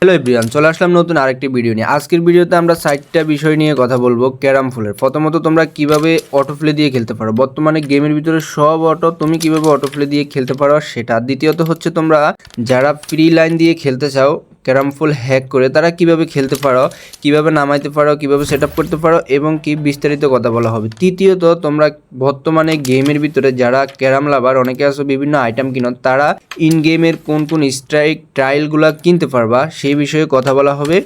Hello everyone, চলে আসলাম নতুন আরেকটি ভিডিও নিয়ে। আজকের ভিডিওতে আমরা 4টা বিষয় নিয়ে কথা বলবো ক্যারাম ফুলের। প্রথমত তোমরা কিভাবে অটো প্লে দিয়ে খেলতে পারো, বর্তমানে গেমের ভিতরে সব অটো তুমি কিভাবে অটো প্লে দিয়ে খেলতে পারো সেটা। দ্বিতীয়ত হচ্ছে তোমরা যারা ফ্রি লাইন দিয়ে খেলতে চাও ক্যারাম ফুল হ্যাক করে, তারা কিভাবে খেলতে পারো, কিভাবে নামাইতে পারো, কিভাবে সেট আপ করতে পারো এবং কি বিস্তারিত কথা বলা হবে। তৃতীয়ত তোমরা বর্তমানে গেমের ভিতরে যারা ক্যারাম লাভার অনেকে আছে বিভিন্ন আইটেম কিনো, তারা ইন গেমের কোন কোন স্ট্রাইক ট্রায়ালগুলো কিনতে পারবা সেই বিষয়ে কথা বলা হবে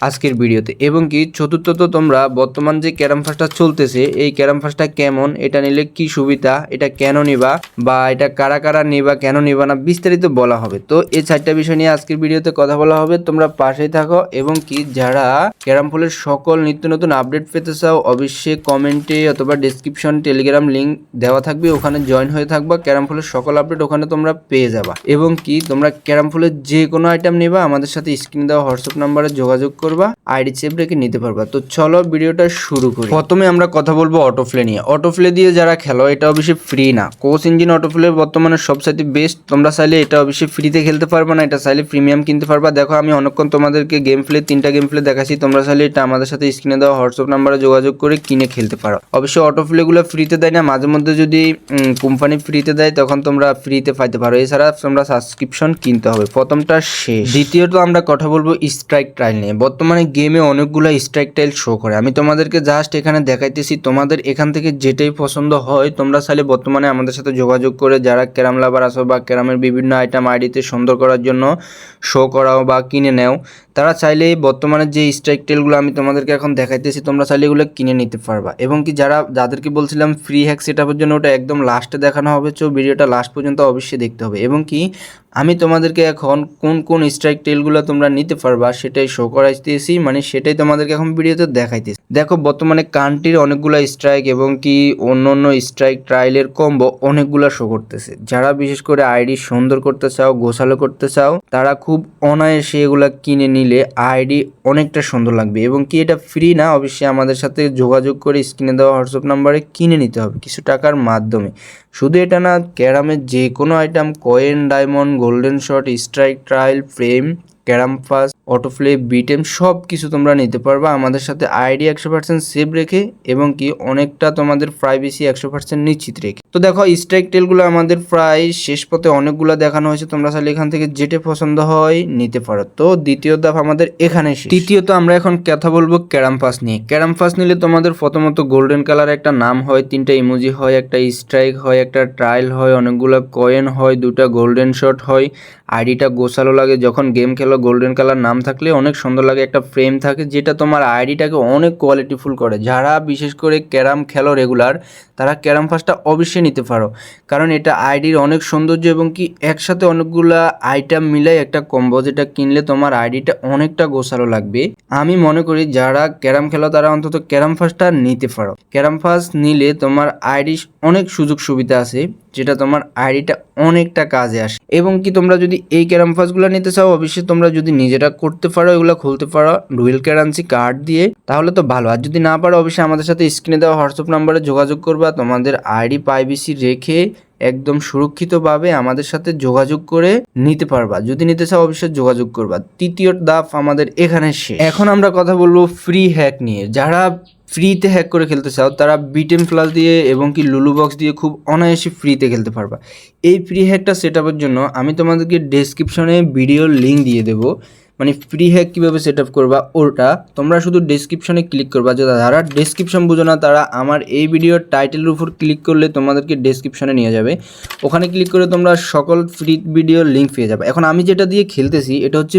আজকের ভিডিওতে। এবং কি চতুর্থত তোমরা বর্তমান যে ক্যারাম ফার্স্টটা চলতেছে, এই ক্যারাম ফার্স্টটা কেমন, এটা নিলে কি সুবিধা, এটা কেন নিবা বা এটা কারা কারা নিবা, কেন নিবা না, বিস্তারিত বলা হবে। তো এই 4টা বিষয় নিয়ে আজকের ভিডিওতে কথা বলা হবে, তোমরা পাশেই থাকো। এবং কি যারা ক্যারাম ফুলের সকল নিত্য নতুন আপডেট পেতে চাও, অবশ্যই কমেন্টে অথবা ডেসক্রিপশন টেলিগ্রাম লিঙ্ক দেওয়া থাকবে, ওখানে জয়েন হয়ে থাকবা। ক্যারাম ফুলের সকল আপডেট ওখানে তোমরা পেয়ে যাবা। এবং কি তোমরা ক্যারাম ফুলের যে কোনো আইটেম নিবা, আমাদের সাথে স্ক্রিন দেওয়া হোয়াটসঅ্যাপ নাম্বারে যোগাযোগ করবা, আইডি সেভ রেখে নিতে পারবা। তো চলো ভিডিওটা শুরু করি। প্রথমে আমরা কথা বলবো অটো প্লে নিয়ে। অটো প্লে দিয়ে যারা খেলো, এটা অবশ্যই ফ্রি না। কোচ ইঞ্জিন অটো প্লে বর্তমানে সবচাইতে বেস্ট। তোমরা চাইলে এটা অবশ্যই ফ্রিতে খেলতে পারবা না, এটা চাইলে প্রিমিয়াম কিনতে পারবা। দেখো আমি অনেকক্ষণ তোমাদেরকে গেম প্লে 3টা গেম প্লে দেখাচ্ছি, তোমরা চাইলে এটা আমাদের সাথে স্ক্রিনে দেওয়া হোয়াটসঅ্যাপ নাম্বারে যোগাযোগ করে কিনে খেলতে পারো। অবশ্যই অটো প্লেগুলো ফ্রিতে দেয় না, মাঝে মধ্যে যদি কোম্পানি ফ্রিতে দেয় তখন তোমরা ফ্রিতে পাইতে পারো, এছাড়া তোমরা সাবস্ক্রিপশন কিনতে হবে। প্রথমটা শেষ। দ্বিতীয়ত আমরা কথা বলবো স্ট্রাইক ট্রায়াল নিয়ে। বর্তমানে গেমে অনেকগুলো স্ট্রাইক টাইল শো করে, আমি তোমাদেরকে জাস্ট এখানে দেখাইতেছি। তোমাদের এখান থেকে যেটাই পছন্দ হয় তোমরা চাইলে বর্তমানে আমাদের সাথে যোগাযোগ করে, যারা ক্যারাম লাভার আসো বা ক্যারামের বিভিন্ন আইটেম আইডিতে সুন্দর করার জন্য শো করাও বা কিনে নেও, তারা চাইলে বর্তমানে যে স্ট্রাইক টেলগুলো আমি তোমাদেরকে এখন দেখাইতেছি, তোমরা চাইলে এগুলো কিনে নিতে পারবা। এবং কি যাদেরকে বলছিলাম ফ্রি হ্যাক সেট আপের জন্য, ওটা একদম লাস্টে দেখানো হবে, তো ভিডিওটা লাস্ট পর্যন্ত অবশ্যই দেখতে হবে। এবং কি আমি তোমাদেরকে এখন কোন কোন স্ট্রাইক টেলগুলো তোমরা নিতে পারবা সেটাই শো করাইতেছি, মানে সেটাই তোমাদেরকে এখন ভিডিওতে দেখাইতেছি। দেখো বর্তমানে কান্ট্রির অনেকগুলো স্ট্রাইক এবং কি অন্য অন্য স্ট্রাইক ট্রায়ালের কম্বো অনেকগুলো শো করতেছে। যারা বিশেষ করে আইডি সুন্দর করতে চাও, গোছালো করতে চাও, তারা খুব অনায়াসে এগুলা কিনে নিলে আইডি অনেকটা সুন্দর লাগবে। এবং কি এটা ফ্রি না, অবশ্যই আমাদের সাথে যোগাযোগ করে স্ক্রিনে দেওয়া হোয়াটসঅ্যাপ নাম্বারে কিনে নিতে হবে কিছু টাকার মাধ্যমে। শুধু এটা না, ক্যারামের যে কোনো item, coin, diamond, golden shot, strike trial, frame, carrom fast, auto play, বিটেম সব কিছু তোমরা নিতে পারবা আমাদের সাথে আইডি 100% সেভ রেখে, এবং কি অনেকটা তোমাদের প্রাইভেসি 100% নিশ্চিত রেখে। তো দেখো স্ট্রাইক টেলগুলো আমাদের প্রায় শেষ পথে অনেকগুলো দেখানো হয়েছে, তোমরা চাইলে এখান থেকে যেটা পছন্দ হয় নিতে পারো। তো দ্বিতীয় ধাপ আমাদের এখানে শেষ। তৃতীয়ত আমরা এখন কথা বলবো ক্যারাম ফাস্ট নিয়ে। ক্যারাম ফাস্ট নিলে তোমাদের প্রথমত গোল্ডেন কালার একটা নাম হয়, 3টা ইমোজি হয়, একটা স্ট্রাইক হয়, একটা ট্রায়াল হয়, অনেকগুলো কয়েন হয়, 2টা গোল্ডেন শট হয়, আইডিটা গোছালো লাগে। যখন গেম খেলো গোল্ডেন কালার নাম থাকলে অনেক সুন্দর লাগে, একটা ফ্রেম থাকে যেটা তোমার আইডিটাকে অনেক কোয়ালিটিফুল করে। যারা বিশেষ করে ক্যারাম খেলো রেগুলার, তারা ক্যারাম ফাস্টটা অবশ্যই নিতে পারো, কারণ এটা আইডির অনেক সৌন্দর্য এবং কি একসাথে অনেকগুলা আইটেম মিলাই একটা কম্বো, যেটা কিনলে তোমার আইডিটা অনেকটা গোছালো লাগবে। আমি মনে করি যারা ক্যারাম খেলো তারা অন্তত ক্যারাম ফাস্টটা নিতে পারো। ক্যারাম ফাস্ট নিলে তোমার আইডি অনেক সুযোগ সুবিধা আছে, যেটা তোমার আইডিটা অনেকটা কাজে আসে। এবং কি তোমরা যদি এই ক্যারাম ফাস্টগুলো নিতে চাও, অবশ্যই তোমরা যদি নিজেরা করতে পারো, এগুলো খুলতে পারো ডুয়েল কারেন্সি কার্ড দিয়ে, তাহলে তো ভালো। আর যদি না পারো, অবশ্যই আমাদের সাথে স্ক্রিনে দেওয়া হোয়াটসঅ্যাপ নাম্বারে যোগাযোগ করবা, তোমাদের আইডি প্রাইভেসি রেখে একদম সুরক্ষিতভাবে আমাদের সাথে যোগাযোগ করে নিতে পারবা। যদি নিতে চাও অবশ্যই যোগাযোগ করবা। তৃতীয় ধাপ আমাদের এখানে শেষ। এখন আমরা কথা বলবো ফ্রি হ্যাক নিয়ে। যারা ফ্রিতে হ্যাক করে খেলতে চাও, তারা বিটেম প্লাস দিয়ে এবং কি লুলু বক্স দিয়ে খুব অনায়াসে ফ্রিতে খেলতে পারবা। এই ফ্রি হ্যাকটা সেট আপের জন্য আমি তোমাদেরকে ডেসক্রিপশনে ভিডিওর লিঙ্ক দিয়ে দেবো, মানে ফ্রি হ্যাক কীভাবে সেট আপ করবা ওটা তোমরা শুধু ডেসক্রিপশনে ক্লিক করবা। যারা ডেসক্রিপশন বুঝো না, তারা আমার এই ভিডিওর টাইটেলের উপর ক্লিক করলে তোমাদেরকে ডেসক্রিপশনে নিয়ে যাবে, ওখানে ক্লিক করে তোমরা সকল ফ্রি ভিডিওর লিঙ্ক পেয়ে যাবে। এখন আমি যেটা দিয়ে খেলতেছি এটা হচ্ছে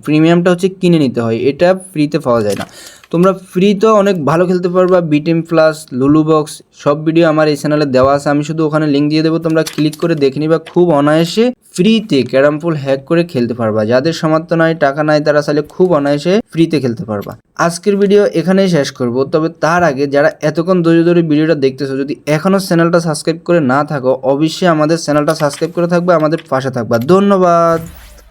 প্রিমিয়ামটা হচ্ছে কিনে নিতে হয়, এটা ফ্রিতে পাওয়া যায় না। তোমরা ফ্রিতেও অনেক ভালো খেলতে পারবা। বিটেম প্লাস, লুলু বক্স সব ভিডিও আমার এই চ্যানেলে দেওয়া আছে, আমি শুধু ওখানে লিঙ্ক দিয়ে দেবো, তোমরা ক্লিক করে দেখে নিবা। খুব অনায়াসে ফ্রিতে ক্যারাম পুল হ্যাক করে খেলতে পারবা। যাদের সামর্থ্য নাই, টাকা নাই, তারা চাইলে খুব অনায়াসে ফ্রিতে খেলতে পারবা। আজকের ভিডিও এখানেই শেষ করব, তবে তার আগে যারা এতক্ষণ ধৈর্য ধরে ভিডিওটা দেখতেছো, যদি এখনও চ্যানেলটা সাবস্ক্রাইব করে না থাকো, অবশ্যই আমাদের চ্যানেলটা সাবস্ক্রাইব করে থাকবে, আমাদের পাশে থাকবা। ধন্যবাদ।